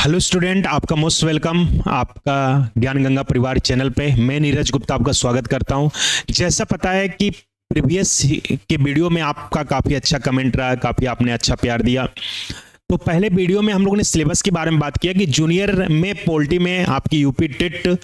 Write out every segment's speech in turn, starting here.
Hello student, आपका most welcome आपका ज्ञान गंगा परिवार चैनल पे। मैं नीरज गुप्ता आपका स्वागत करता हूं। जैसा पता है कि प्रीवियस के वीडियो में आपका काफ़ी अच्छा कमेंट रहा, काफ़ी आपने अच्छा प्यार दिया। तो पहले वीडियो में हम लोगों ने सिलेबस के बारे में बात किया कि जूनियर में पॉलिटी में आपकी यूपी टेट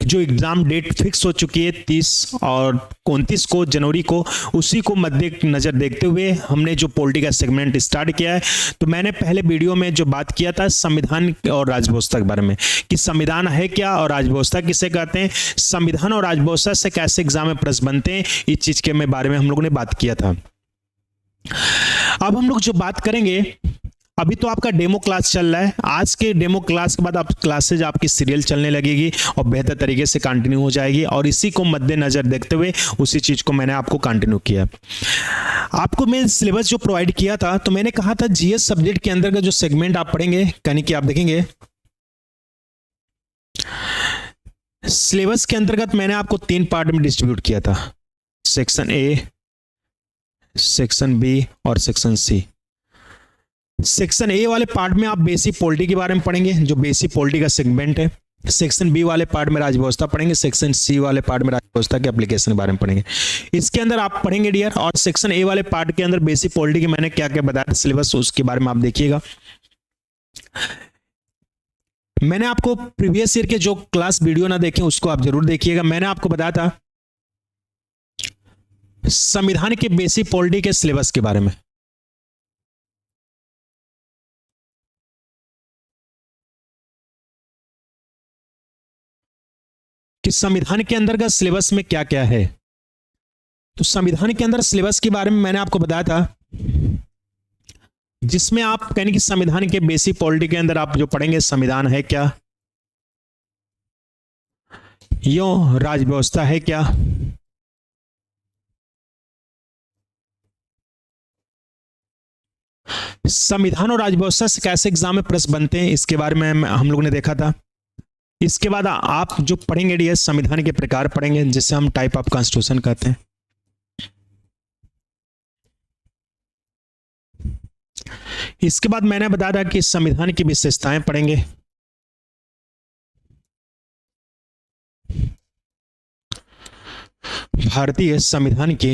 जो एग्ज़ाम डेट फिक्स हो चुकी है 30 और 29 को जनवरी को, उसी को मद्देनजर देखते हुए हमने जो पॉलिटी का सेगमेंट स्टार्ट किया है। तो मैंने पहले वीडियो में जो बात किया था संविधान और राजव्यवस्था के बारे में कि संविधान है क्या और राजव्यवस्था किसे कहते हैं, संविधान और राजव्यवस्था से कैसे एग्जाम में प्रश्न बनते हैं, इस चीज़ के बारे में हम लोगों ने बात किया था। अब हम लोग जो बात करेंगे, अभी तो आपका डेमो क्लास चल रहा है। आज के डेमो क्लास के बाद आप क्लासेज आपकी सीरियल चलने लगेगी और बेहतर तरीके से कंटिन्यू हो जाएगी, और इसी को मद्देनजर देखते हुए उसी चीज़ को मैंने आपको कंटिन्यू किया। आपको मैं सिलेबस जो प्रोवाइड किया था, तो मैंने कहा था जीएस सब्जेक्ट के अंदर का जो सेगमेंट आप पढ़ेंगे, यानी कि आप देखेंगे सिलेबस के अंतर्गत मैंने आपको 3 पार्ट में डिस्ट्रीब्यूट किया था, सेक्शन ए, सेक्शन बी और सेक्शन सी। सेक्शन ए वाले पार्ट में आप बेसिक पॉलिटी के बारे में पढ़ेंगे, जो बेसिक पॉलिटी का सेगमेंट है। सेक्शन बी वाले पार्ट में राजव्यवस्था पढ़ेंगे, सेक्शन सी वाले पार्ट में राजव्यवस्था के एप्लीकेशन के बारे में पढ़ेंगे। इसके अंदर आप पढ़ेंगे डियर, और सेक्शन ए वाले पार्ट के अंदर बेसिक पॉलिटी के मैंने क्या क्या बताया सिलेबस, उसके बारे में आप देखिएगा। मैंने आपको प्रीवियस ईयर के जो क्लास वीडियो ना देखें उसको आप जरूर देखिएगा। मैंने आपको बताया था संविधान के बेसिक पॉलिटी के सिलेबस के बारे में। कि संविधान के अंदर का सिलेबस में क्या क्या है। तो संविधान के अंदर सिलेबस के बारे में मैंने आपको बताया था, जिसमें आप कहने कि संविधान के बेसिक पॉलिटी के अंदर आप जो पढ़ेंगे, संविधान है क्या, यो राजव्यवस्था है क्या, संविधान और राजव्यवस्था से कैसे एग्जाम में प्रश्न बनते हैं, इसके बारे में हम लोगों ने देखा था। इसके बाद आप जो पढ़ेंगे डियर, संविधान के प्रकार पढ़ेंगे, जिसे हम टाइप ऑफ कॉन्स्टिट्यूशन कहते हैं। इसके बाद मैंने बताया था कि संविधान की विशेषताएं पढ़ेंगे। भारतीय संविधान की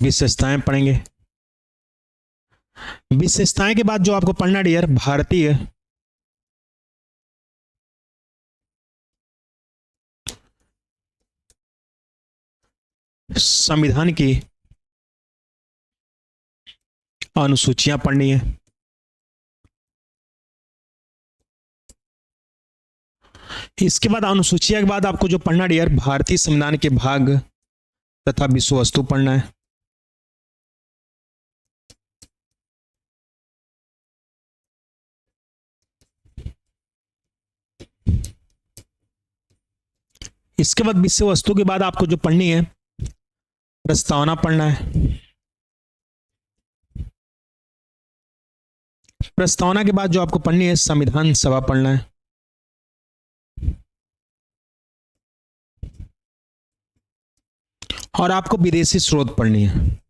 विशेषताएं पढ़ेंगे। विशेषताएं के बाद जो आपको पढ़ना डियर, भारतीय संविधान की अनुसूचियां पढ़नी है। इसके बाद अनुसूचिया के बाद आपको जो पढ़ना डियर, भारतीय संविधान के भाग तथा विषय वस्तु पढ़ना है। इसके बाद विषय वस्तु के बाद आपको जो पढ़नी है, प्रस्तावना पढ़ना है। प्रस्तावना के बाद जो आपको पढ़नी है, संविधान सभा पढ़ना है। और आपको विदेशी स्रोत पढ़नी है।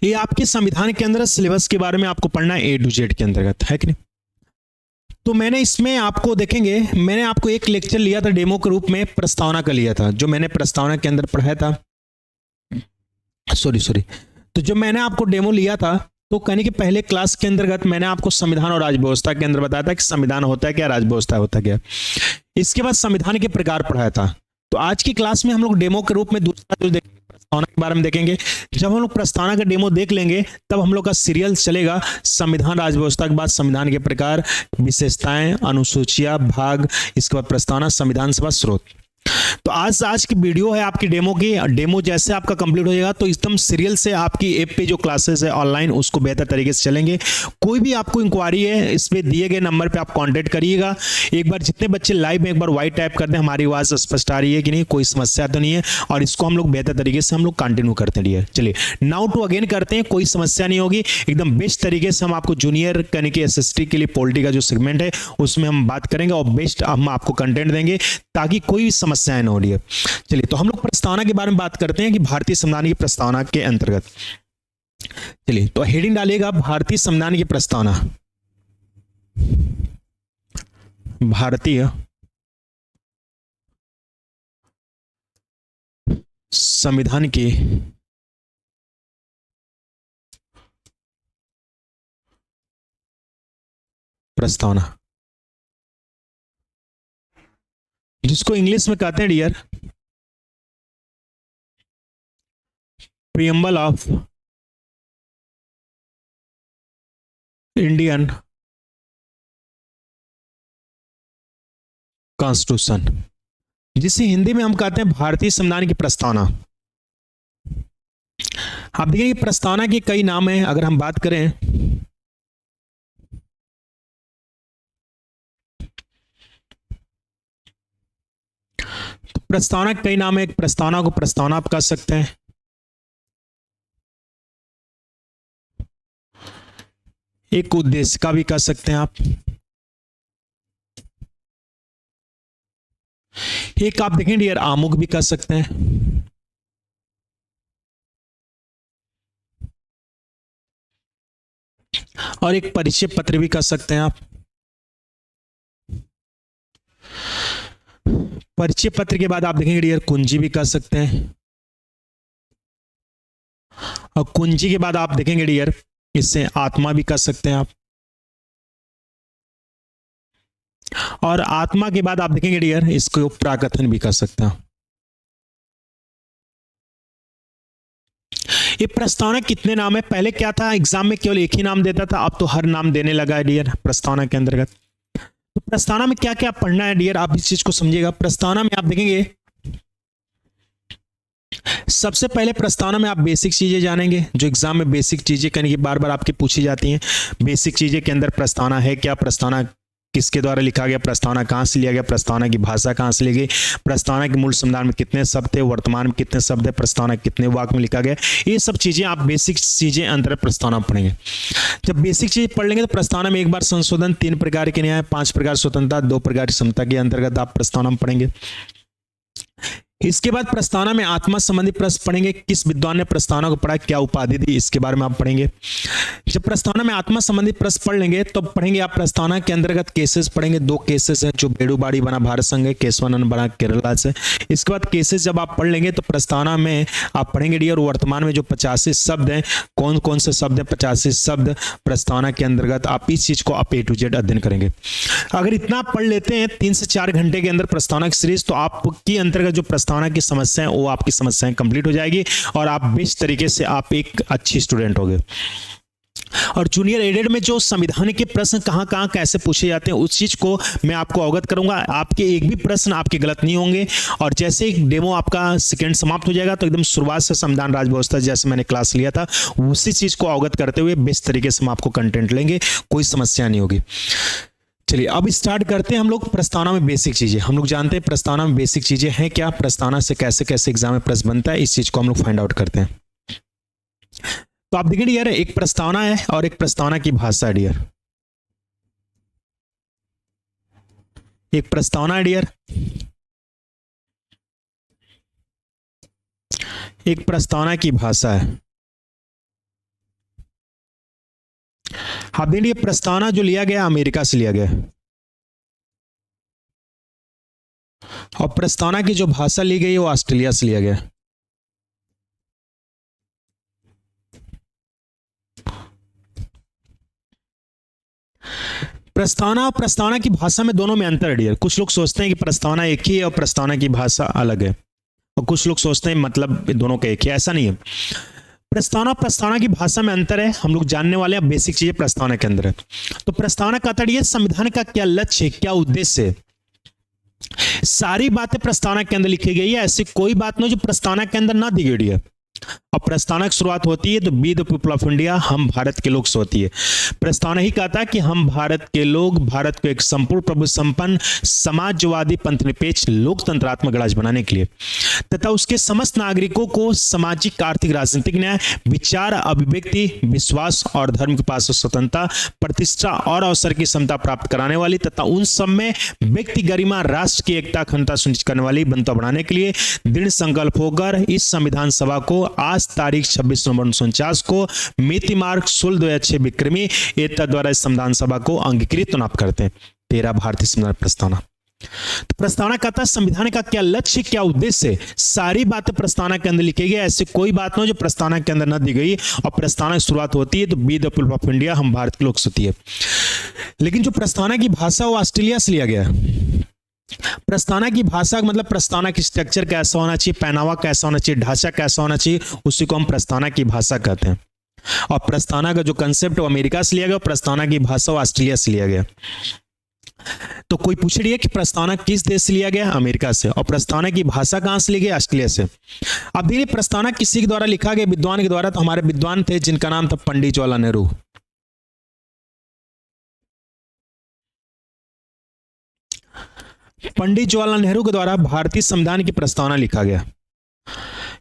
ये आपके संविधान के अंदर सिलेबस के बारे में आपको पढ़ना है, A to Z के अंतर्गत, है कि नहीं। तो मैंने इसमें आपको देखेंगे, मैंने आपको एक लेक्चर लिया था डेमो के रूप में, प्रस्तावना का लिया था, जो मैंने प्रस्तावना के अंदर पढ़ाया था। सॉरी तो जो मैंने आपको डेमो लिया था, तो कहने के पहले क्लास के अंतर्गत मैंने आपको संविधान और राजव्यवस्था के अंदर बताया था कि संविधान होता है क्या, राजव्यवस्था होता क्या। इसके बाद संविधान के प्रकार पढ़ाया था। तो आज की क्लास में हम लोग डेमो के रूप में दूसरा जो देखेंगे, प्रस्तावना के बारे में देखेंगे। जब हम लोग प्रस्तावना का डेमो देख लेंगे, तब हम लोग का सीरियल चलेगा संविधान राजव्यवस्था के बाद संविधान के प्रकार, विशेषताएं, अनुसूचियां, भाग, इसके बाद प्रस्तावना, संविधान सभा, स्रोत। तो आज की वीडियो है आपकी डेमो की। डेमो जैसे आपका कंप्लीट हो जाएगा तो एकदम सीरियल से आपकी ऐप पे जो क्लासेस है ऑनलाइन उसको बेहतर तरीके से चलेंगे। कोई भी आपको इंक्वायरी है इस पे दिए गए नंबर पे आप कांटेक्ट करिएगा। एक बार जितने बच्चे लाइव में एक बार वाई टाइप कर दें, हमारी आवाज स्पष्ट आ रही है कि नहीं, कोई समस्या तो नहीं है, और इसको हम लोग बेहतर तरीके से हम लोग कंटिन्यू करते हैं डियर। चलिए नाउ टू अगेन करते हैं, कोई समस्या नहीं होगी, एकदम बेस्ट तरीके से हम आपको जूनियर यानी कि एसएसटी के लिए पॉलिटी का जो सेगमेंट है उसमें हम बात करेंगे और बेस्ट हम आपको कंटेंट देंगे ताकि कोई भी समस्याएं ना हो डियर। चलिए तो हम लोग प्रस्तावना के बारे में बात करते हैं कि भारतीय संविधान की प्रस्तावना के अंतर्गत। चलिए तो हेडिंग डालिएगा भारतीय संविधान की प्रस्तावना। भारतीय संविधान की प्रस्तावना, जिसको इंग्लिश में कहते हैं dear preamble of Indian constitution, जिसे हिंदी में हम कहते हैं भारतीय संविधान की प्रस्तावना। आप देखिए प्रस्तावना के कई नाम हैं। अगर हम बात करें तो प्रस्तावना के कई नाम है। एक प्रस्तावना को प्रस्तावना आप कह सकते हैं, एक उद्देश्य का भी कह सकते हैं आप, एक आप देखें डियर आमुख भी कह सकते हैं, और एक परिचय पत्र भी कह सकते हैं आप। परिचय पत्र के बाद आप देखेंगे डियर कुंजी भी कह सकते हैं, और कुंजी के बाद आप देखेंगे डियर इससे आत्मा भी कह सकते हैं आप, और आत्मा के बाद आप देखेंगे डियर इसको प्राकथन भी कह सकते हैं। ये प्रस्तावना कितने नाम है? पहले क्या था, एग्जाम में केवल एक ही नाम देता था, अब तो हर नाम देने लगा है डियर प्रस्तावना के अंतर्गत। तो प्रस्तावना में क्या क्या पढ़ना है डियर, आप इस चीज को समझिएगा। प्रस्तावना में आप देखेंगे सबसे पहले प्रस्तावना में आप बेसिक चीजें जानेंगे, जो एग्जाम में बेसिक चीजें कहीं बार बार आपकी पूछी जाती हैं। बेसिक चीजें के अंदर प्रस्तावना है क्या, प्रस्तावना किसके द्वारा लिखा गया, प्रस्तावना कहां से लिया गया, प्रस्तावना की भाषा कहां से ली गई, प्रस्तावना के मूल संविधान में कितने शब्द थे, वर्तमान में कितने शब्द है, प्रस्तावना कितने वाक्य में लिखा गया, ये सब चीजें आप बेसिक चीजें अंतर प्रस्तावना पढ़ेंगे। जब बेसिक चीज पढ़ लेंगे तो प्रस्तावना में एक बार संशोधन, 3 प्रकार के न्याय, 5 प्रकार स्वतंत्रता, 2 प्रकार की समता के अंतर्गत आप प्रस्तावना में पढ़ेंगे। इसके बाद प्रस्तावना में आत्मा संबंधी प्रश्न पढ़ेंगे, किस विद्वान ने प्रस्तावना को पढ़ा, क्या उपाधि दी, इसके बारे में आप पढ़ेंगे। जब प्रस्तावना में आत्मा संबंधी प्रश्न पढ़ लेंगे तो पढ़ेंगे आप प्रस्तावना के अंतर्गत केसेस पढ़ेंगे। 2 केसेस हैं, जो बेड़ूबाड़ी बना भारत संघ है, केशवानंद बना केरला से। इसके बाद केसेस जब आप पढ़ लेंगे तो प्रस्तावना में आप पढ़ेंगे डियर वर्तमान में जो 85 शब्द हैं, कौन कौन से शब्द हैं, 85 शब्द प्रस्तावना के अंतर्गत। आप इस चीज को आप A to Z अध्ययन करेंगे। अगर इतना पढ़ लेते हैं 3 से 4 घंटे के अंदर प्रस्तावना की सीरीज, तो आपकी अंतर्गत जो प्रस्तावना की समस्याएं वो आपकी समस्याएं कंप्लीट हो जाएगी और आप बेस्ट तरीके से आप एक अच्छी स्टूडेंट होगे। और जूनियर एडेड में जो संविधान के प्रश्न कहां कैसे पूछे जाते हैं उस चीज को मैं आपको अवगत करूंगा। आपके एक भी प्रश्न आपके गलत नहीं होंगे, और जैसे एक डेमो आपका सेकंड समाप्त हो जाएगा तो एकदम शुरुआत से संविधान राज व्यवस्था जैसे मैंने क्लास लिया था उसी चीज को अवगत करते हुए बेस्ट तरीके से हम आपको कंटेंट लेंगे, कोई समस्या नहीं होगी। चलिए अब स्टार्ट करते हैं हम लोग प्रस्तावना में बेसिक चीजें। हम लोग जानते हैं प्रस्तावना में बेसिक चीजें हैं क्या, प्रस्तावना से कैसे कैसे एग्जाम में प्रश्न बनता है, इस चीज को हम लोग फाइंड आउट करते हैं। तो आप देखिए डियर एक प्रस्तावना है और एक प्रस्तावना की भाषा है डियर। एक प्रस्तावना है डियर, एक प्रस्तावना की भाषा है। आप देखिए प्रस्तावना जो लिया गया अमेरिका से लिया गया, और प्रस्तावना की जो भाषा ली गई वो ऑस्ट्रेलिया से लिया गया। प्रस्तावना और प्रस्तावना की भाषा में दोनों में अंतर है डियर। कुछ लोग सोचते हैं कि प्रस्तावना एक ही है और प्रस्तावना की भाषा अलग है, और कुछ लोग सोचते हैं मतलब दोनों का एक ही, ऐसा नहीं है। प्रस्तावना की भाषा में अंतर है, हम लोग जानने वाले हैं बेसिक चीजें प्रस्तावना के अंदर है। तो प्रस्तावना का अर्थ है संविधान का क्या लक्ष्य है, क्या उद्देश्य है, सारी बातें प्रस्तावना के अंदर लिखी गई है, ऐसी कोई बात नहीं जो प्रस्तावना के अंदर ना दी गई है। अब प्रस्तावना की शुरुआत होती है तो be the people of India, हम भारत के लोग से होती है। प्रस्तावना ही कहता है कि हम भारत के लोग भारत को एक संपूर्ण प्रभु संपन्न समाजवादी पंथ निरपेक्ष लोकतंत्रात्मक गणराज्य बनाने के लिए तथा उसके समस्त नागरिकों को सामाजिक आर्थिक राजनीतिक न्याय विचार अभिव्यक्ति विश्वास और धर्म के पास स्वतंत्रता प्रतिष्ठा और अवसर की क्षमता प्राप्त कराने वाली तथा उन सब में व्यक्ति गरिमा राष्ट्र की एकता अखंडता सुनिश्चित करने वाली बनता बनाने के लिए दृढ़ संकल्प होकर इस संविधान सभा को आज तारीख 26 नवंबर 1949 को मिति मार्ग 16/2006 विक्रमी एकता द्वारा इस संविधान सभा को अंगीकृत चुनाव करते हैं। 13 भारतीय संविधान प्रस्तावना। तो प्रस्तावना कहता है संविधान का क्या लक्ष्य क्या उद्देश्य है, सारी बातें प्रस्तावना के अंदर लिखी गई, ऐसी कोई बात नहीं जो प्रस्तावना के अंदर न दी गई। और प्रस्तावना की शुरुआत होती है तो be the people of India, हम भारत के लोग से होती है। लेकिन जो प्रस्तावना की भाषा वो ऑस्ट्रेलिया से लिया गया। प्रस्तावना की भाषा मतलब प्रस्तावना की स्ट्रक्चर कैसा होना चाहिए, पहनावा कैसा होना चाहिए, ढांचा कैसा होना चाहिए, उसी को हम प्रस्तावना की भाषा कहते हैं। और प्रस्तावना का जो कंसेप्ट वो अमेरिका से लिया गया, प्रस्तावना की भाषा वो ऑस्ट्रेलिया से लिया गया। तो कोई पूछ रही है कि प्रस्तावना किस देश से लिया गया, अमेरिका से, और प्रस्तावना की भाषा कहां से ली गई, ऑस्ट्रेलिया से। अब देखिए प्रस्तावना किसी के द्वारा लिखा गया, विद्वान के द्वारा। तो हमारे विद्वान थे जिनका नाम था पंडित जवाहरलाल नेहरू। पंडित जवाहरलाल नेहरू के द्वारा भारतीय संविधान की प्रस्तावना लिखा गया।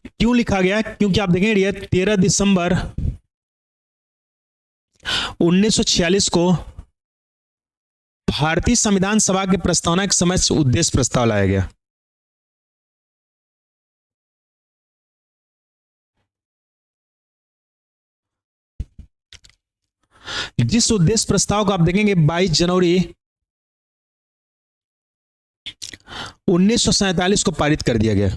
क्यों लिखा गया, क्योंकि आप देखेंगे 13 दिसंबर 1946 को भारतीय संविधान सभा के प्रस्तावना के समय उद्देश्य प्रस्ताव लाया गया। जिस उद्देश्य प्रस्ताव को आप देखेंगे 22 जनवरी 1947 को पारित कर दिया गया।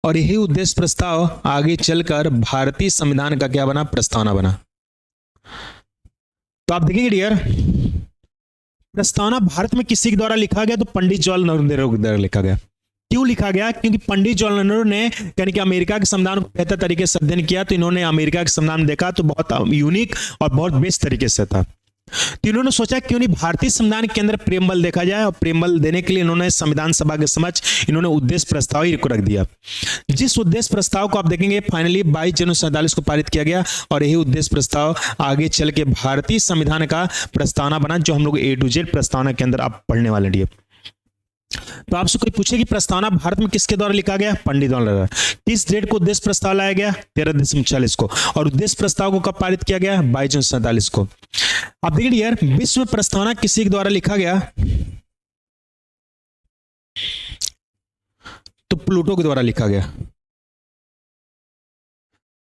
और यही उद्देश्य प्रस्ताव आगे चलकर भारतीय संविधान का क्या बना, प्रस्तावना बना। तो आप देखेंगे डियर, प्रस्तावना भारत में किसी के द्वारा लिखा गया, तो पंडित जवाहरलाल नेहरू के द्वारा लिखा गया। क्यों लिखा गया, क्योंकि पंडित जवाहरलाल नेहरू ने यानी कि अमेरिका के संविधान को बेहतर तरीके से अध्ययन किया। तो इन्होंने अमेरिका के संविधान देखा तो बहुत यूनिक और बहुत बेस्ट तरीके से था। तो इन्होंने सोचा क्यों नहीं भारतीय संविधान के अंदर प्रेमबल देखा जाए, और प्रेमबल देने के लिए इन्होंने संविधान सभा के समक्ष इन्होंने उद्देश्य प्रस्ताव ही को रख दिया। जिस उद्देश्य प्रस्ताव को आप देखेंगे फाइनली 22 जनवरी 1947 को पारित किया गया। और यही उद्देश्य प्रस्ताव आगे चल के भारतीय संविधान का प्रस्तावना बना, जो हम लोग A to Z प्रस्तावना के अंदर आप पढ़ने वाले हैं। तो आपसे कोई पूछे कि प्रस्तावना भारत में किसके द्वारा लिखा गया, पंडित जवाहरलाल नेहरू। किस डेट को उद्देश्य प्रस्ताव लाया गया, 13 दिसंबर 1946 को। और उद्देश्य प्रस्ताव को कब पारित किया गया, 22 जनवरी 1947 को। अब देखिए यार, विश्व में प्रस्तावना किसी के द्वारा लिखा गया, तो प्लूटो के द्वारा लिखा गया,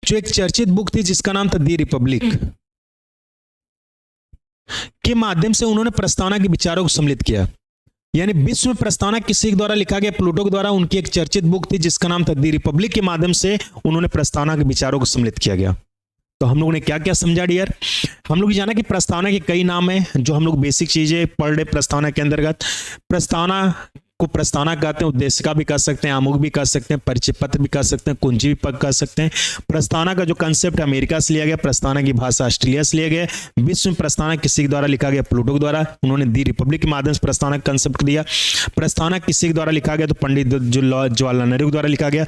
जो एक चर्चित बुक थी जिसका नाम था दी रिपब्लिक। के माध्यम से उन्होंने प्रस्तावना के विचारों को सम्मिलित किया। यानी विश्व में प्रस्तावना किसी के द्वारा लिखा गया, प्लूटो के द्वारा। उनकी एक चर्चित बुक थी जिसका नाम था दी रिपब्लिक, के माध्यम से उन्होंने प्रस्तावना के विचारों को सम्मिलित किया गया। तो हम लोगों ने क्या क्या समझा डियर, हम लोग जाना कि प्रस्तावना के कई नाम हैं जो हम लोग बेसिक चीजें पढ़ रहे प्रस्तावना के अंतर्गत। प्रस्तावना को प्रस्तावना कहते हैं, उद्देशिका भी कह सकते हैं, आमुख भी कह सकते हैं, परिचय पत्र भी कह सकते हैं, कुंजी भी कह सकते हैं। प्रस्तावना का जो कंसेप्ट अमेरिका से लिया गया, प्रस्तावना की भाषा ऑस्ट्रेलिया से लिया गया। विश्व में प्रस्तावना किसी के द्वारा लिखा गया, प्लूटो के द्वारा। उन्होंने दी रिपब्लिक के माध्यम से प्रस्तावना का कंसेप्ट दिया। प्रस्तावना किसी के द्वारा लिखा गया, तो पंडित जवाहरलाल नेहरू के द्वारा लिखा गया।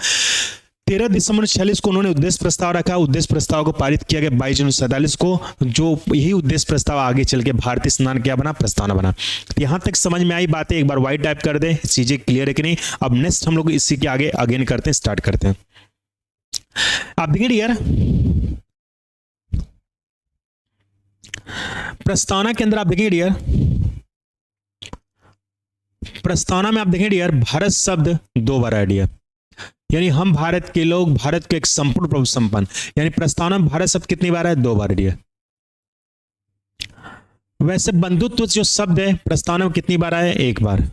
13 दिसंबर 1946 को उन्होंने उद्देश्य प्रस्ताव रखा। उद्देश्य प्रस्ताव को पारित किया गया 22 जनवरी 1947 को, जो यही उद्देश्य प्रस्ताव आगे चल के भारतीय संविधान क्या बना, प्रस्तावना बना। तो यहां तक समझ में आई बातें, एक बार वाइट टाइप कर दें, चीजें क्लियर है कि नहीं। अब नेक्स्ट हम लोग इसी के आगे अगेन करते हैं, स्टार्ट करते हैं। आप देखिए यार, प्रस्तावना के अंदर आप देखेंगे डियर, प्रस्तावना में आप देखेंगे डियर, भारत शब्द 2 बार है डियर। यानी हम भारत के लोग भारत को एक संपूर्ण प्रभु संपन्न, यानी प्रस्तावना में भारत शब्द कितनी बार है, 2 बार डियर। वैसे बंधुत्व जो शब्द है प्रस्तावना में कितनी बार है, 1 बार।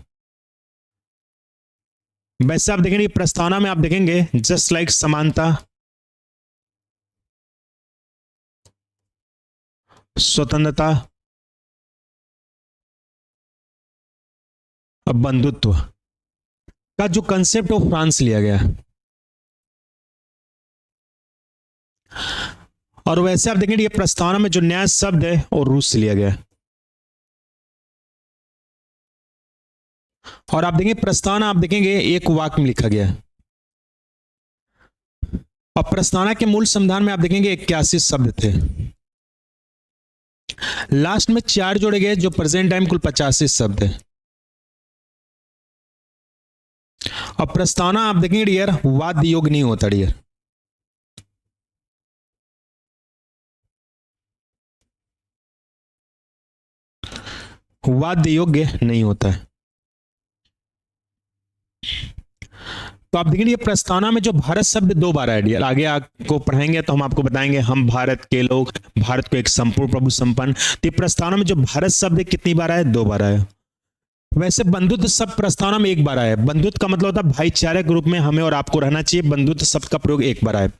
वैसे आप देखेंगे प्रस्तावना में आप देखेंगे जस्ट लाइक समानता, स्वतंत्रता और बंधुत्व का जो कंसेप्ट है फ्रांस लिया गया। और वैसे आप देखेंगे ये प्रस्तावना में जो न्याय शब्द है वो रूस से लिया गया। और आप देखेंगे प्रस्तावना, आप देखेंगे एक वाक्य में लिखा गया है। और प्रस्तावना के मूल संविधान में आप देखेंगे 81 शब्द थे, लास्ट में 4 जोड़े गए, जो प्रेजेंट टाइम कुल 85 शब्द है। और प्रस्तावना आप देखेंगे डियर वाद योग नहीं होता डियर, वाद्य योग्य नहीं होता है। तो आप देखेंगे प्रस्तावना में जो भारत शब्द 2 बार आया डियर, आगे आपको पढ़ाएंगे तो हम आपको बताएंगे, हम भारत के लोग, भारत को एक संपूर्ण प्रभु संपन्न। तो प्रस्तावना में जो भारत शब्द कितनी बार आया? 2 बार आया। वैसे बंधुत्व शब्द प्रस्तावना में 1 बार आया। बंधुत्व का मतलब होता है भाईचारे के रूप में हमें और आपको रहना चाहिए, बंधुत्व शब्द का प्रयोग 1 बार आया।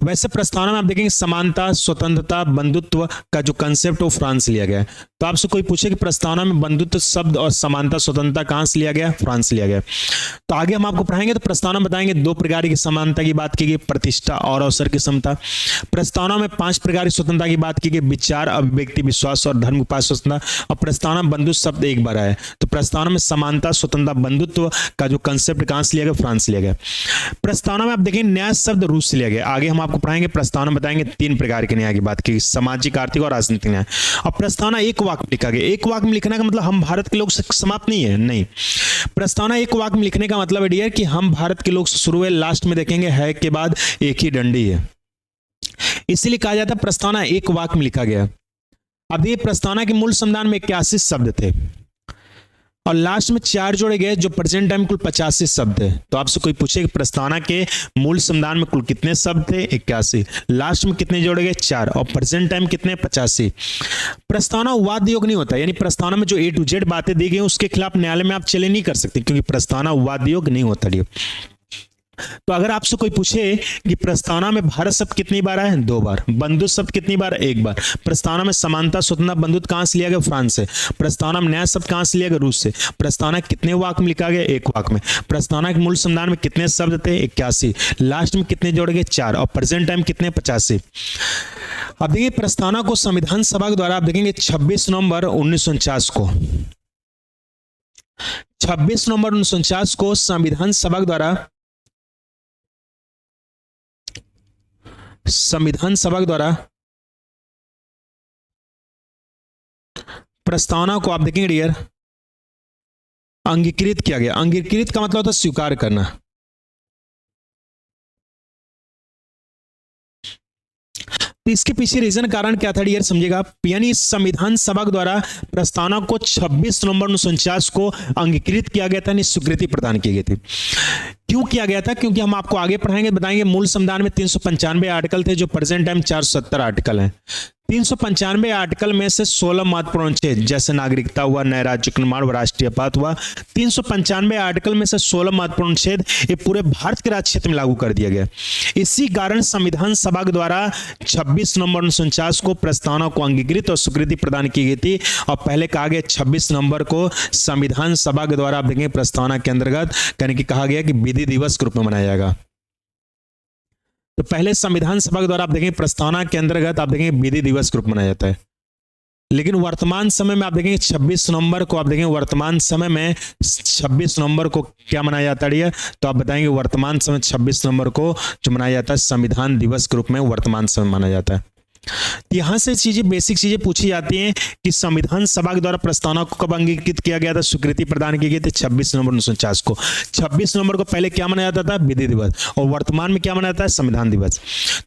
वैसे प्रस्तावना में आप देखेंगे समानता, स्वतंत्रता, बंधुत्व का जो कंसेप्ट वो फ्रांस लिया गया है। तो आपसे कोई पूछे कि प्रस्तावना में बंधुत्व शब्द और समानता, स्वतंत्रता कहां से लिया गया? फ्रांस लिया गया। तो आगे हम आपको पढ़ाएंगे तो प्रस्तावना बताएंगे 2 प्रकार की समानता की बात की गई, प्रतिष्ठा और अवसर की समता। प्रस्तावना में 5 प्रकार की स्वतंत्रता की बात की गई, विचार, अभिव्यक्ति, विश्वास और धर्म उपाय स्वतंत्रता। और प्रस्तावना में बंधुत्व शब्द 1 बार आया। तो प्रस्तावना में समानता, स्वतंत्रता, बंधुत्व का जो कंसेप्ट कहां से लिया गया? फ्रांस से लिया गया। प्रस्तावना में आप देखेंगे न्याय शब्द रूस से लिया गया। आगे हम आपको पढ़ाएंगे प्रस्तावना बताएंगे 3 प्रकार के न्याय की बात की, सामाजिक, आर्थिक और राजनीतिक न्याय। और प्रस्तावना 1 वाक्य लिखा गया। 1 वाक्य में लिखने का मतलब हम भारत के लोग से समाप्त नहीं है, नहीं। प्रस्तावना 1 वाक्य में लिखने का मतलब है डियर कि हम भारत के लोग से शुरू है, लास्ट में देखेंगे है के बाद एक ही डंडी है, इसीलिए कहा जाता है प्रस्तावना 1 वाक्य में लिखा गया। अब ये प्रस्तावना के मूल संविधान में 81 शब्द थे और लास्ट में 4 जोड़े गए, जो प्रेजेंट टाइम कुल 85 शब्द है। तो आपसे कोई पूछे कि प्रस्तावना के मूल संविधान में कुल कितने शब्द थे? 81। लास्ट में कितने जोड़े गए? 4। और प्रेजेंट टाइम कितने? 85। प्रस्तावना वाद योग नहीं होता, यानी प्रस्तावना में जो A to Z बातें दी गई उसके खिलाफ न्यायालय में आप चले नहीं कर सकते, क्योंकि प्रस्तावना वाद योग नहीं होता। तो अगर आपसे कोई पूछे कि प्रस्तावना में भारत शब्द कितनी बार आया? 2 बार। बंधुत्व शब्द कितनी बार? 1 बार। प्रस्तावना में समानता, स्वतंत्रता, बंधुत्व कहां से लिया गया? फ्रांस से। प्रस्तावना में न्याय शब्द कहां से लिया गया? रूस से। प्रस्तावना कितने वाक्य में लिखा गया? 1 वाक्य में। प्रस्तावना के मूल संविधान में कितने शब्द थे? 81। लास्ट में कितने जोड़े गए? 4। और प्रेजेंट टाइम कितने? 85। अब देखिए प्रस्तावना को संविधान सभा के द्वारा आप देखेंगे 26 नवंबर 1949 को, 26 नवंबर 1949 को संविधान सभा के द्वारा प्रस्तावना को आप देखेंगे डियर अंगीकृत किया गया। अंगीकृत का मतलब होता है स्वीकार करना। तो इसके पीछे रीजन कारण क्या था डियर समझिएगा आप, यानी संविधान सभा द्वारा प्रस्तावना को 26 नवंबर 1949 को अंगीकृत किया गया था, यानी स्वीकृति प्रदान की गई थी। क्यों किया गया था? क्योंकि हम आपको आगे पढ़ाएंगे, बताएंगे मूल संविधान में 395 आर्टिकल थे, जो प्रेजेंट टाइम 470 आर्टिकल हैं। 395 आर्टिकल में से 16 महत्वपूर्ण अनुच्छेद, जैसे नागरिकता हुआ, नए राज्य निर्माण व राष्ट्रीय पात हुआ, 395 आर्टिकल में से 16 महत्वपूर्ण अनुच्छेद ये पूरे भारत के राज्य क्षेत्र में लागू कर दिया गया। इसी कारण संविधान सभा द्वारा 26 नवंबर 1949 को प्रस्तावना को अंगीकृत और स्वीकृति प्रदान की गई थी। और पहले कहा गया 26 नवंबर को संविधान सभा के द्वारा आप देखेंगे प्रस्तावना के अंतर्गत कहने की कहा गया कि विधि दिवस के रूप में मनाया जाएगा। तो पहले संविधान सभा के द्वारा आप देखेंगे प्रस्तावना के अंतर्गत आप देखेंगे विधि दिवस के रूप में मनाया जाता है, लेकिन वर्तमान समय में आप देखेंगे 26 नवंबर को, आप देखेंगे वर्तमान समय में 26 नवंबर को क्या मनाया जाता है? तो आप बताएंगे वर्तमान समय 26 नवंबर को जो मनाया जाता है संविधान दिवस के रूप में वर्तमान समय माना जाता है। यहां से चीजें, बेसिक चीजें पूछी जाती हैं कि संविधान सभा के द्वारा प्रस्तावना को कब अंगीकृत किया गया था, स्वीकृति प्रदान की गई थी 26 नवंबर 1949 को। 26 नवंबर को पहले क्या मनाया जाता था? विधि दिवस, और वर्तमान में क्या मनाया जाता है? संविधान दिवस।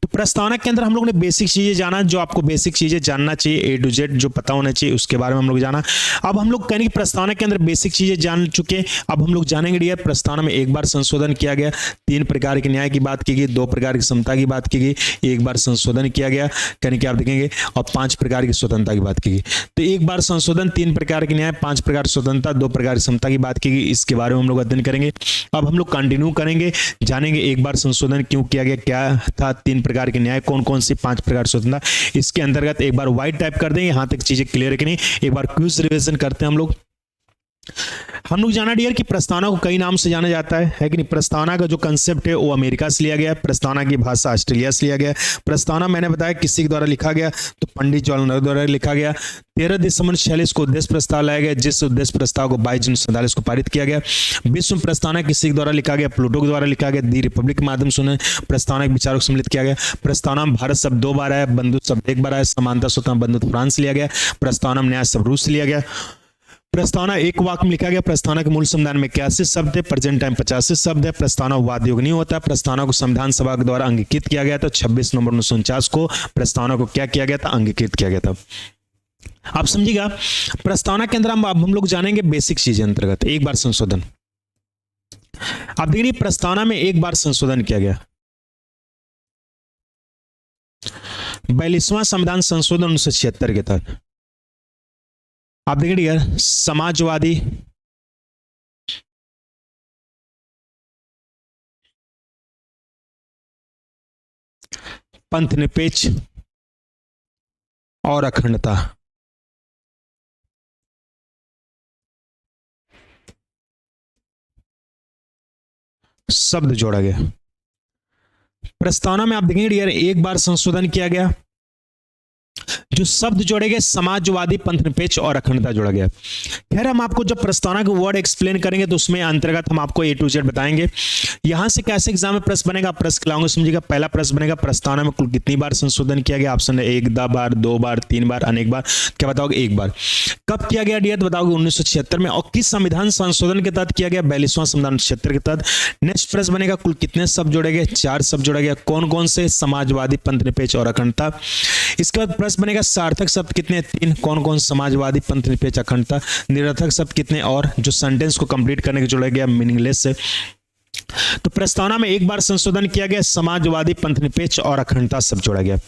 तो प्रस्तावना के अंदर हम लोग ने बेसिक चीजें जाना, जो आपको बेसिक चीजें जानना चाहिए, A to Z जो पता होना चाहिए उसके बारे में हम लोग जाना। अब हम लोग कहेंगे प्रस्तावना के अंदर बेसिक चीजें जान चुके, अब हम लोग जानेंगे डियर प्रस्तावना में 1 बार संशोधन किया गया, 3 प्रकार के न्याय की बात की गई, 2 प्रकार की समता की बात की गई, 1 बार संशोधन किया गया कहने की आप देखेंगे, और 5 प्रकार की स्वतंत्रता की बात की गई। तो 1 बार संशोधन, 3 प्रकार के न्याय, 5 प्रकार स्वतंत्रता, 2 प्रकार की समता की बात की गई, इसके बारे में हम लोग अध्ययन करेंगे। अब हम लोग कंटिन्यू करेंगे, जानेंगे 1 बार संशोधन क्यों किया गया, क्या था, 3 प्रकार के न्याय कौन कौन सी, 5 प्रकार स्वतंत्रता, इसके अंतर्गत एक बार वाइट टाइप कर देंगे। यहां तक चीजें क्लियर है कि नहीं? एक बार क्विज रिवीजन करते हैं हम लोग। हम लोग जाना डियर कि प्रस्तावना को कई नाम से जाना जाता है कि नहीं। प्रस्तावना का जो कंसेप्ट है वो अमेरिका से लिया गया है, प्रस्तावना की भाषा ऑस्ट्रेलिया से लिया गया है। प्रस्तावना मैंने बताया किसी के द्वारा लिखा गया, तो पंडित जवाहरलाल नेहरू द्वारा लिखा गया। 13 दिसंबर 1946 को उद्देश्य प्रस्ताव लाया गया, जिस उद्देश्य प्रस्ताव को 22 जून 1947 को पारित किया गया। विश्व में प्रस्तावना किसी के द्वारा लिखा गया, प्लूटो के द्वारा लिखा गया। दी रिपब्लिक के माध्यम से उन्हें प्रस्तावना के विचारों को सम्मिलित किया गया। प्रस्तावना में भारत शब्द 2 बार आया, बंधुत्व शब्द 1 बार आया। समानता स्वतंत्रता बंधुत्व फ्रांस से लिया गया। प्रस्तावना में न्याय शब्द रूस से लिया गया। प्रस्तावना एक वाक्य में लिखा गया। प्रस्तावना के मूल संविधान में 81 शब्द है, प्रेजेंट टाइम 85 शब्द है। प्रस्तावना वाद योग नहीं होता। प्रस्तावना को संविधान सभा के द्वारा अंगीकृत किया गया था। 26 नवंबर 1949 को प्रस्तावना को क्या किया गया था, अंगीकृत किया गया था। आप समझिएगा, प्रस्तावना के अंदर हम लोग जानेंगे बेसिक चीजें अंतर्गत। एक बार संशोधन, आप देखिए प्रस्तावना में एक बार संशोधन किया गया। 42वां संविधान संशोधन 1976 के तहत। आप देखिए यार, समाजवादी पंथनिरपेक्ष और अखंडता, शब्द जोड़ा गया। प्रस्तावना में आप देखेंगे यार, एक बार संशोधन किया गया। जो शब्द जोड़े गए, समाजवादी पंथनिरपेक्ष और अखंडता जोड़ा गया। खैर, हम आपको जब प्रस्तावना के वर्ड एक्सप्लेन करेंगे तो उसमें अंतर्गत हम आपको A to Z बताएंगे। यहां से कैसे एग्जाम में प्रश्न बनेगा, प्रश्न खिलाऊंगे, समझिएगा। पहला प्रश्न बनेगा, प्रस्तावना में कुल कितनी बार संशोधन किया गया। ऑप्शन है 1 बार, 2 बार, 3 बार, अनेक बार। क्या बताओगे? 1 बार। कब किया गया डियर, बताओगे 1976 में। और किस संविधान संशोधन के तहत किया गया? 42वां संविधान 1976 के तहत। नेक्स्ट प्रश्न बनेगा, कुल कितने शब्द जोड़े गए? 4 शब्द जोड़ा गया। कौन कौन से? समाजवादी पंथनिरपेक्ष और अखंडता। इसके बाद प्रश्न बनेगा, सार्थक शब्द कितने? 3। कौन कौन? समाजवादी पंथनिरपेक्ष अखंडता। निरर्थक शब्द कितने? और जो सेंटेंस को कंप्लीट करने के जोड़ा गया, मीनिंगलेस से। तो प्रस्तावना में एक बार संशोधन किया गया, समाजवादी पंथनिरपेक्ष और अखंडता शब्द जोड़ा गया।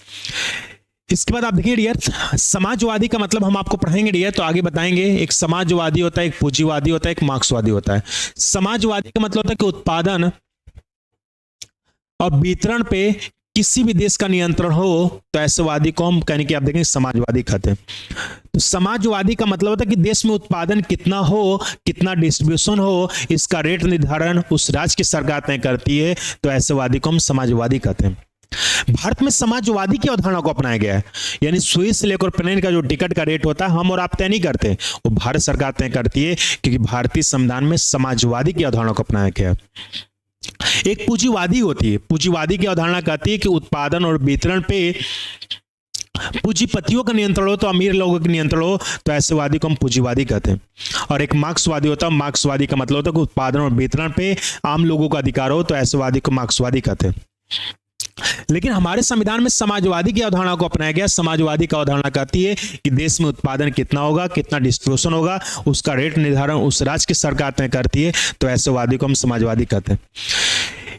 इसके बाद आप देखिए डियर, समाजवादी का मतलब हम आपको पढ़ाएंगे डियर, तो आगे बताएंगे। एक समाजवादी होता है, एक पूंजीवादी होता है, एक मार्क्सवादी होता है। समाजवादी का मतलब होता है कि उत्पादन और वितरण पे किसी भी देश का नियंत्रण हो, तो ऐसे वादी को हम कहने की आप देखेंगे समाजवादी कहते हैं। तो समाजवादी का मतलब होता है कि देश में उत्पादन कितना हो, कितना डिस्ट्रीब्यूशन हो, इसका रेट निर्धारण उस राज्य की सरकार तय करती है, तो ऐसे वादी को हम समाजवादी कहते हैं। भारत में समाजवादी की अवधारणा को अपनाया गया है, यानी सुई से लेकर प्लेन का जो टिकट का रेट होता है, हम और आप तय नहीं करते, वो भारत सरकार तय करती है, क्योंकि भारतीय संविधान में समाजवादी की अवधारणा को अपनाया गया है। एक पूंजीवादी होती है। पूंजीवादी की अवधारणा कहती है कि उत्पादन और वितरण पे पूंजीपतियों का नियंत्रण हो, तो अमीर लोगों का नियंत्रण हो, तो ऐसे वादी को हम पूंजीवादी कहते हैं। और एक मार्क्सवादी होता है। मार्क्सवादी का मतलब होता है कि उत्पादन और वितरण पे आम लोगों का अधिकार हो, तो ऐसे वादी को मार्क्सवादी कहते हैं। लेकिन हमारे संविधान में समाजवादी की अवधारणा को अपनाया गया। समाजवादी का अवधारणा कहती है कि देश में उत्पादन कितना होगा, कितना डिस्ट्रीब्यूशन होगा, उसका रेट निर्धारण उस राज्य की सरकार तय करती है, तो ऐसे वादी को हम समाजवादी कहते हैं।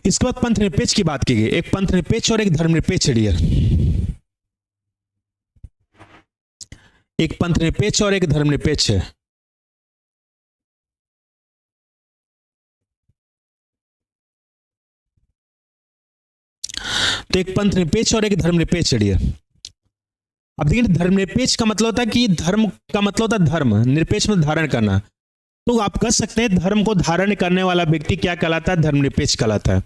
इसके बाद पंथनिरपेक्ष की बात की गई। एक पंथनिरपेक्ष और एक धर्मनिरपेक्ष डियर। एक पंथनिरपेक्ष और एक धर्मनिरपेक्ष है। तो एक पंथनिरपेक्ष और एक धर्मनिरपेक्ष डियर। अब देखिए, धर्मनिरपेक्ष का मतलब होता है कि धर्म का मतलब होता है धर्म, निरपेक्ष में धारण करना। तो आप कह सकते हैं धर्म को धारण करने वाला व्यक्ति क्या कहलाता है? धर्मनिरपेक्ष कहलाता है।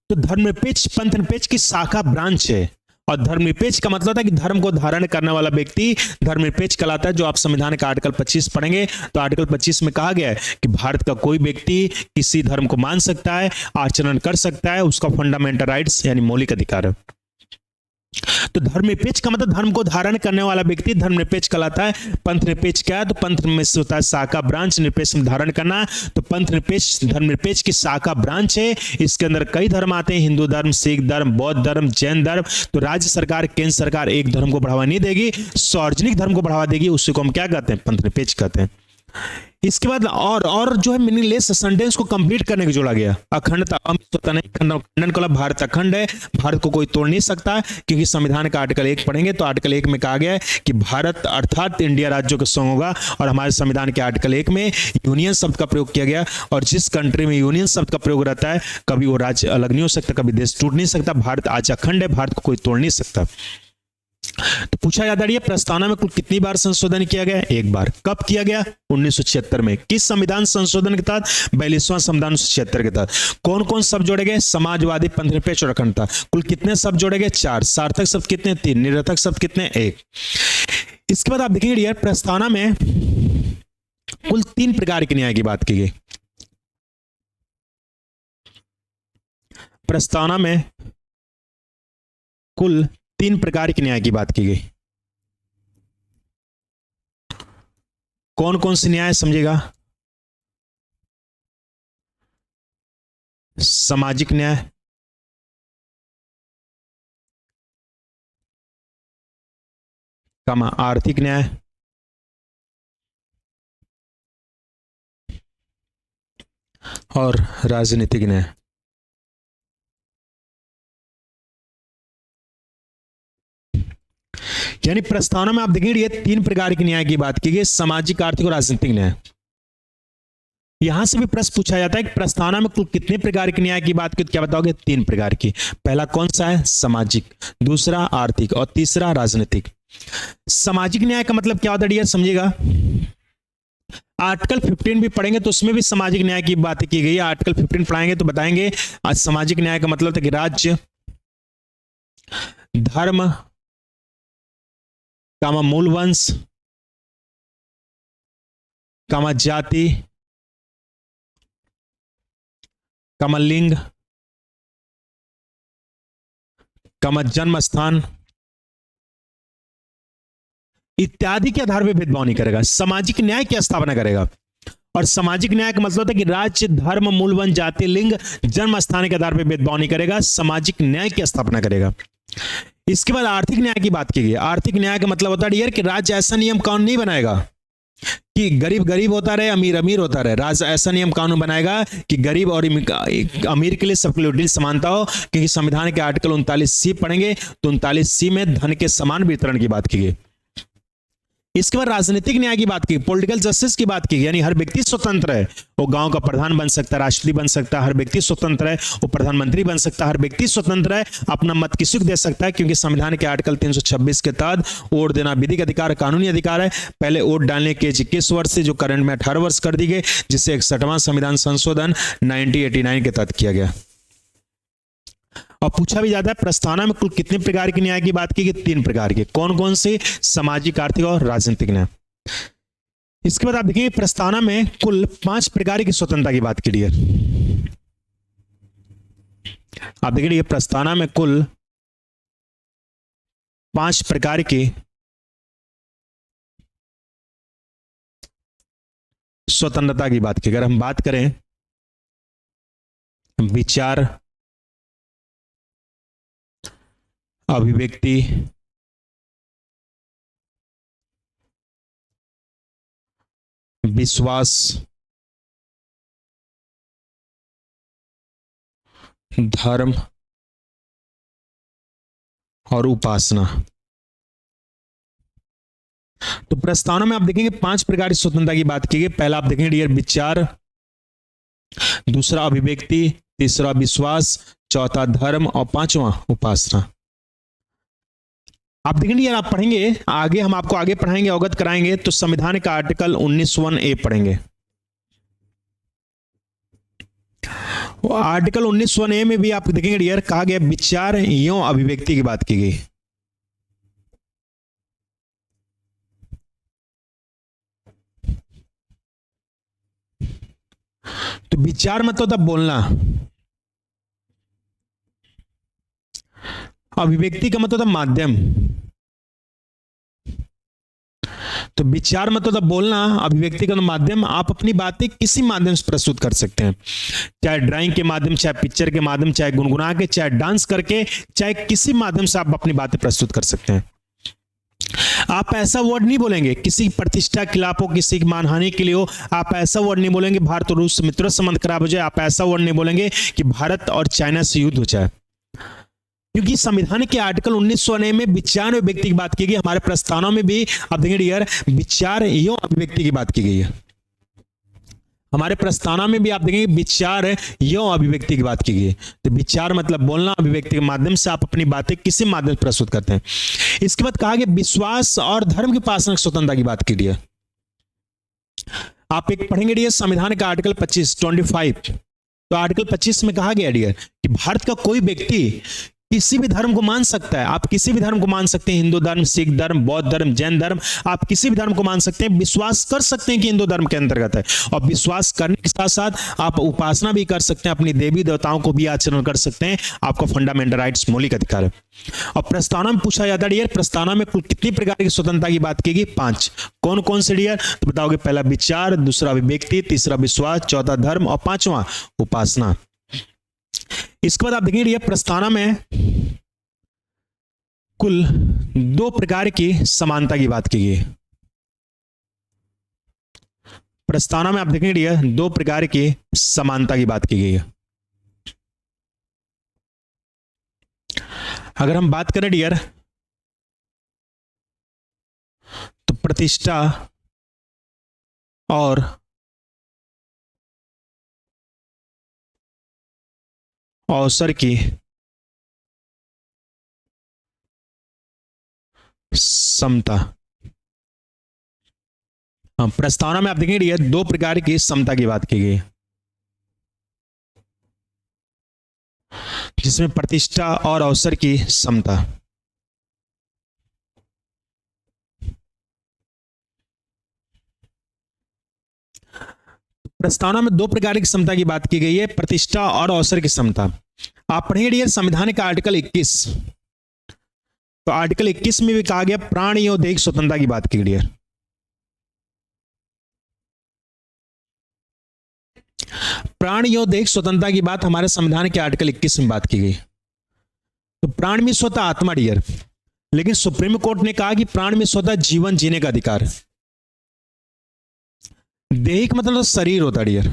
तो धर्मनिरपेक्ष पंथनिरपेक्ष की शाखा ब्रांच है, और धर्मनिरपेक्ष का मतलब होता है कि धर्म को धारण करने वाला व्यक्ति धर्मनिरपेक्ष कहलाता है। जो आप संविधान का आर्टिकल 25 पढ़ेंगे, तो आर्टिकल 25 में कहा गया है कि भारत का कोई व्यक्ति किसी धर्म को मान सकता है, आचरण कर सकता है, उसका फंडामेंटल राइट्स यानी मौलिक अधिकार है। तो धर्मनिरपेक्ष का मतलब धर्म को धारण करने वाला व्यक्ति धर्मनिरपेक्ष कहलाता है। पंथनिरपेक्ष क्या है? तो पंथ में से होता है शाखा ब्रांच, निरपेक्ष में धारण करना। तो पंथनिरपेक्ष धर्मनिरपेक्ष की शाखा ब्रांच है। इसके अंदर कई धर्म आते हैं, हिंदू धर्म, सिख धर्म, बौद्ध धर्म, जैन धर्म। तो राज्य सरकार, केंद्र सरकार एक धर्म को बढ़ावा नहीं देगी, सार्वजनिक धर्म को बढ़ावा देगी, उसी को हम क्या कहते हैं? पंथनिरपेक्ष कहते हैं। इसके बाद और जो है मीनिंगलेस सेंटेंस को कंप्लीट करने को जोड़ा गया। अखंडता, खंडन का भारत अखंड है, भारत को कोई तोड़ नहीं सकता, क्योंकि संविधान का आर्टिकल 1 पढ़ेंगे तो आर्टिकल 1 में कहा गया है कि भारत अर्थात इंडिया राज्यों का संघ होगा। और हमारे संविधान के आर्टिकल 1 में यूनियन शब्द का प्रयोग किया गया। और जिस कंट्री में यूनियन शब्द का प्रयोग रहता है, कभी वो राज्य अलग नहीं हो सकता, कभी देश टूट नहीं सकता। भारत आज अखंड है, भारत को कोई तोड़ नहीं सकता। तो पूछा जाता है प्रस्तावना में कुल कितनी बार संशोधन किया गया? एक बार। कब किया गया? 1976 में। किस संविधान संशोधन के तहत? 42वां संविधान 1976 के तहत। कौन कौन शब्द जोड़े गए? समाजवादी, पंथनिरपेक्ष और अखंडता। कुल कितने शब्द जोड़े गए? 4। सार्थक शब्द कितने? 3। निरर्थक शब्द कितने? 1। इसके बाद आप देखेंगे डियर, प्रस्तावना में कुल 3 प्रकार के न्याय की बात की गई। प्रस्तावना में कुल 3 प्रकार के न्याय की बात की गई। कौन कौन से न्याय समझेगा? सामाजिक न्याय, आर्थिक न्याय और राजनीतिक न्याय। यानी प्रस्तावना में आप देखेंगे ये 3 प्रकार के न्याय की बात की गई, सामाजिक, आर्थिक और राजनीतिक न्याय। यहां से भी प्रश्न पूछा जाता है कि प्रस्तावना में कुल कितने प्रकार के न्याय की बात की? तो क्या बताओगे? 3 प्रकार की। पहला कौन सा है? सामाजिक, दूसरा आर्थिक और तीसरा राजनीतिक। सामाजिक न्याय का मतलब क्या होता है डियर, समझिएगा। आर्टिकल 15 भी पढ़ेंगे तो उसमें भी सामाजिक न्याय की बात की गई है। आर्टिकल 15 पढ़ाएंगे तो बताएंगे आज सामाजिक न्याय का मतलब था कि राज्य, धर्म, मूल वंश, जाति, लिंग, जन्म स्थान इत्यादि के आधार पर भेदभाव नहीं करेगा, सामाजिक न्याय की स्थापना करेगा। और सामाजिक न्याय का मतलब होता है कि राज्य, धर्म, मूल वंश, जाति, लिंग, जन्म स्थान के आधार पर भेदभाव नहीं करेगा, सामाजिक न्याय की स्थापना करेगा। इसके बाद आर्थिक न्याय की बात की गई। आर्थिक न्याय का मतलब होता है डियर कि राज्य ऐसा नियम कानून नहीं बनाएगा कि गरीब गरीब होता रहे, अमीर अमीर होता रहे। राज्य ऐसा नियम कानून बनाएगा कि गरीब और अमीर के लिए सबके लिए उचित समानता हो, क्योंकि संविधान के आर्टिकल 39C पढ़ेंगे तो 39C में धन के समान वितरण की बात की गई। इसके बाद राजनीतिक न्याय की बात की, पॉलिटिकल जस्टिस की बात की, यानी हर व्यक्ति स्वतंत्र है, वो गांव का प्रधान बन सकता है, राष्ट्रपति बन सकता है, हर व्यक्ति स्वतंत्र है, वो प्रधानमंत्री बन सकता है, हर व्यक्ति स्वतंत्र है, अपना मत किसी को दे सकता है, क्योंकि संविधान के आर्टिकल 326 के तहत वोट देना विधिक अधिकार, कानूनी अधिकार है। पहले वोट डालने की एज 21 वर्ष से जो करंट में 18 वर्ष कर दी गई, जिससे 61वां संविधान संशोधन 1989 के तहत किया गया। और पूछा भी जाता है प्रस्तावना में कुल कितने प्रकार के न्याय की बात की गई? 3 प्रकार के। कौन कौन से? सामाजिक, आर्थिक और राजनीतिक न्याय। इसके बाद आप देखेंगे प्रस्तावना में कुल 5 प्रकार की स्वतंत्रता की बात की डियर। आप देखेंगे प्रस्तावना में कुल 5 प्रकार की स्वतंत्रता की बात की। अगर हम बात करें विचार, अभिव्यक्ति, विश्वास, धर्म और उपासना। तो प्रस्तावना में आप देखेंगे 5 प्रकार की स्वतंत्रता की बात की गई। पहला आप देखेंगे डियर विचार, दूसरा अभिव्यक्ति, तीसरा विश्वास, चौथा धर्म और 5वां उपासना। आप देखेंगे यार, आप पढ़ेंगे आगे, हम आपको आगे पढ़ाएंगे, अवगत कराएंगे तो संविधान का आर्टिकल 19(1)A पढ़ेंगे। आर्टिकल 19(1)A में भी आप देखेंगे डियर कहा गया विचार एवं अभिव्यक्ति की बात की गई। तो विचार मतलब था बोलना, अभिव्यक्ति का मतलब था माध्यम। तो विचार मतलब था बोलना, अभिव्यक्ति का माध्यम। आप अपनी बातें किसी माध्यम से प्रस्तुत कर सकते हैं, चाहे ड्राइंग के माध्यम, चाहे पिक्चर के माध्यम, चाहे गुनगुना के, चाहे डांस करके, चाहे किसी माध्यम से आप अपनी बातें प्रस्तुत कर सकते हैं। आप ऐसा वर्ड नहीं बोलेंगे किसी प्रतिष्ठा के खिलाफ हो, किसी की मानहानि के लिए हो। आप ऐसा वर्ड नहीं बोलेंगे भारत और रूस मित्र संबंध खराब हो जाए। आप ऐसा वर्ड नहीं बोलेंगे कि भारत और चाइना से युद्ध हो जाए, क्योंकि संविधान के आर्टिकल 19(1)A में विचार और व्यक्ति की बात की गई। हमारे प्रस्तावना में भी आप देखेंगे डियर विचार एवं अभिव्यक्ति की बात की गई है। हमारे प्रस्तावना में भी आप देखेंगे विचार एवं अभिव्यक्ति की बात की गई है। तो विचार मतलब बोलना, अभिव्यक्ति के माध्यम से आप अपनी बातें किसी माध्यम से प्रस्तुत करते हैं। इसके बाद कहा गया विश्वास और धर्म की उपासना की स्वतंत्रता की बात की गई है। आप एक पढ़ेंगे डियर संविधान का आर्टिकल 25 तो आर्टिकल 25 में कहा गया डियर कि भारत का कोई व्यक्ति किसी भी धर्म को मान सकता है। आप किसी भी धर्म को मान सकते हैं, हिंदू धर्म, सिख धर्म, बौद्ध धर्म, जैन धर्म, आप किसी भी धर्म को मान सकते हैं, विश्वास कर सकते हैं कि हिंदू धर्म के अंतर्गत है। और विश्वास करने के साथ साथ आप उपासना भी कर सकते हैं, अपनी देवी देवताओं को भी आचरण कर सकते हैं। आपका फंडामेंटल राइट्स, मौलिक अधिकार है। और प्रस्तावना में पूछा जाता है डियर, प्रस्तावना में कुल कितनी प्रकार की स्वतंत्रता की बात की गई? 5। कौन कौन से डियर? तो बताओगे, पहला विचार, दूसरा अभिव्यक्ति, तीसरा विश्वास, चौथा धर्म और पांचवा उपासना। इसके बाद आप देखेंगे ये प्रस्तावना में कुल 2 प्रकार की समानता की बात की गई है। प्रस्तावना में आप देखेंगे ये 2 प्रकार की समानता की बात की गई है। अगर हम बात करें डियर तो प्रतिष्ठा और अवसर की समता। प्रस्तावना में आप देखेंगे ये 2 प्रकार की समता की बात की गई, जिसमें प्रतिष्ठा और अवसर की समता। प्रस्तावना में 2 प्रकार की समता की बात की गई है, प्रतिष्ठा और अवसर की समता। आप पढ़ेंगे डियर संविधान का आर्टिकल 21 तो आर्टिकल 21 में भी कहा गया प्राण एवं दैहिक स्वतंत्रता की बात की गई है। प्राण एवं दैहिक स्वतंत्रता की बात हमारे संविधान के आर्टिकल 21 में बात की गई। तो प्राण में स्वतः आत्मा डियर, लेकिन सुप्रीम कोर्ट ने कहा कि प्राण में स्वतः जीवन जीने का अधिकार। दैहिक मतलब शरीर होता डियर,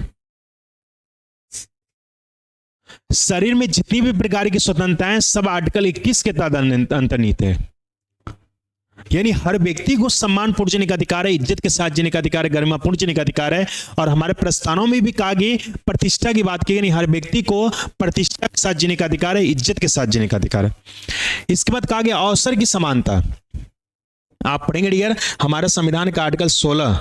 शरीर में जितनी भी प्रकार की स्वतंत्रताएं सब आर्टिकल 21 के तहत अंतर्निहित है। यानी हर व्यक्ति को सम्मान पूर्ण जीने का अधिकार है, इज्जत के साथ जीने का अधिकार है, गरिमा पूर्ण जीने का अधिकार है। और हमारे प्रस्तावों में भी कहा गया प्रतिष्ठा की बात की गई, हर व्यक्ति को प्रतिष्ठा के साथ जीने का अधिकार है, इज्जत के साथ जीने का अधिकार है। इसके बाद कहा गया अवसर की समानता। आप पढ़ेंगे डियर हमारे संविधान का आर्टिकल 16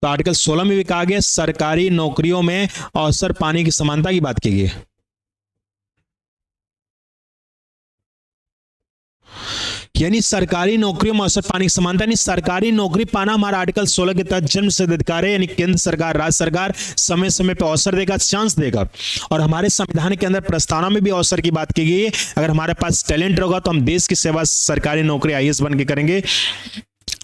तो आर्टिकल 16 में भी कहा गया सरकारी नौकरियों में अवसर पाने की समानता की बात की गई। यानी सरकारी नौकरियों में अवसर पाने की समानता, यानी सरकारी नौकरी पाना हमारा आर्टिकल 16 के तहत जन्म सिद्ध अधिकार है। यानी केंद्र सरकार, राज्य सरकार समय समय पर अवसर देगा, चांस देगा। और हमारे संविधान के अंदर प्रस्तावना में भी अवसर की बात की गई है। अगर हमारे पास टैलेंट होगा तो हम देश की सेवा सरकारी नौकरी IAS बन के करेंगे।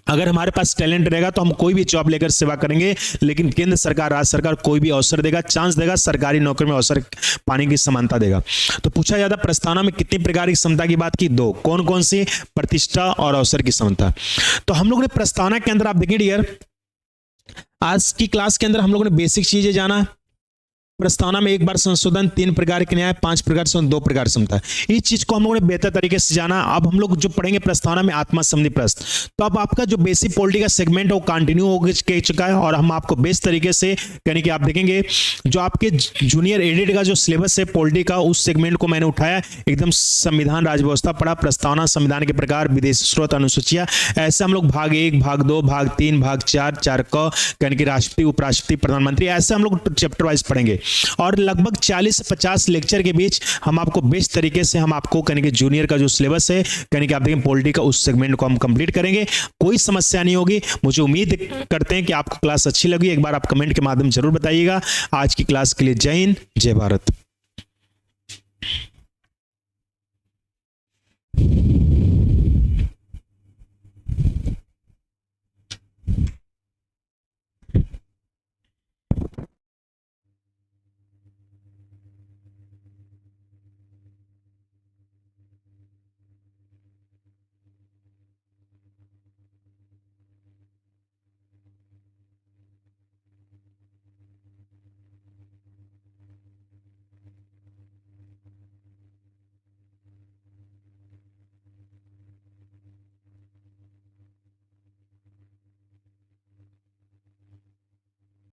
अगर हमारे पास टैलेंट रहेगा तो हम कोई भी जॉब लेकर सेवा करेंगे। लेकिन केंद्र सरकार, राज्य सरकार कोई भी अवसर देगा, चांस देगा, सरकारी नौकरी में अवसर पाने की समानता देगा। तो पूछा जाता प्रस्तावना में कितनी प्रकार की समता की बात की? 2। कौन कौन सी? प्रतिष्ठा और अवसर की समता। तो हम लोगों ने प्रस्तावना के अंदर आप देखें डियर, आज की क्लास के अंदर हम लोगों ने बेसिक चीजें जाना। प्रस्तावना में 1 बार संशोधन, 3 प्रकार के न्याय, 5 प्रकार से 2 प्रकार समता। इस चीज को हम लोगों ने बेहतर तरीके से जाना। अब हम लोग जो पढ़ेंगे प्रस्तावना में आत्मा संबंधी प्रश्न, तो अब आपका जो बेसिक पॉलिटी का सेगमेंट है वो कंटिन्यू हो चुका है। और हम आपको बेस्ट तरीके से यानी कि आप देखेंगे जो आपके जूनियर एडिट का जो सिलेबस है पॉलिटी का, उस सेगमेंट को मैंने उठाया। एकदम संविधान, राज्य व्यवस्था पढ़ा, प्रस्तावना, संविधान के प्रकार, विदेशी स्रोत, अनुसूचियां, ऐसे हम लोग भाग 1, भाग 2, भाग 3, भाग 4, 4 क यानी कि राष्ट्रपति, उपराष्ट्रपति, प्रधानमंत्री, ऐसे हम लोग चैप्टर वाइज पढ़ेंगे। और लगभग 40 से 50 लेक्चर के बीच हम आपको बेस्ट तरीके से हम आपको यानी कि जूनियर का जो सिलेबस है यानी कि आप देखें पॉलिटी का, उस सेगमेंट को हम कंप्लीट करेंगे। कोई समस्या नहीं होगी। मुझे उम्मीद करते हैं कि आपको क्लास अच्छी लगी। एक बार आप कमेंट के माध्यम जरूर बताइएगा। आज की क्लास के लिए जय हिंद, जय भारत।